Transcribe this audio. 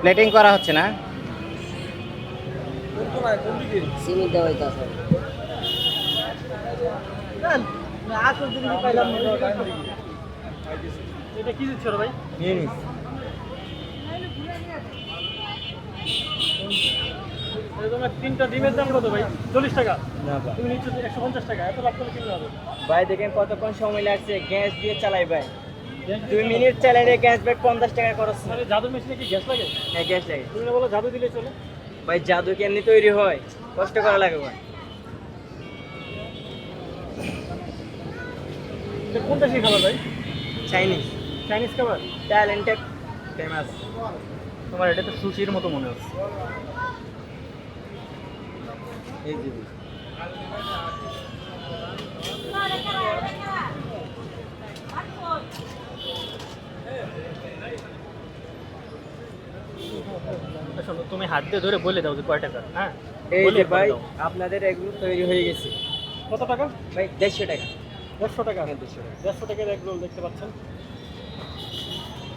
Plating করা হচ্ছে না? সিমেন্ট দেওয়া হইতাছে। এটা কি দিচ্ছ রে ভাই? নিয়ে নিস। এই তোমার তিনটা ডিমের দাম কত ভাই? 40 টাকা। না ভাই। তুমি নিচ্ছ 150 টাকা। এত লাভ করে কিনতে হবে। ভাই দেখেন কতক্ষণ সময় লাগছে, গ্যাস দিয়ে চালাই ভাই। 2 মিনিট চালাইলে গ্যাস ব্যাগ 50 টাকা খরচ। মানে জাদু মেশিনে কি গ্যাস লাগে? হ্যাঁ গ্যাস লাগে। তুমি না বলো জাদু দিলে চলে? ভাই জাদু কেমনি তৈরি হয়, কষ্ট করা লাগে ভাই। এটা কোনটা সেই খাবার ভাই? চাইনিজ। চাইনিজ খাবার? Talented famous. তোমার এটা তো সুশির মতো মনে হচ্ছে। এই যে শোনো, তুমি হাত দিয়ে ধরে বলে দাও যে কয় টাকা। হ্যাঁ, এই বলে যে এরপরে ভাই দাও। আপনাদের এগুলো তৈরি হয়ে গেছে। কত টাকা? ভাই 150 টাকা। 150 টাকা। হ্যাঁ 150 টাকা। 150 টাকার এগ রোল দেখতে পাচ্ছেন।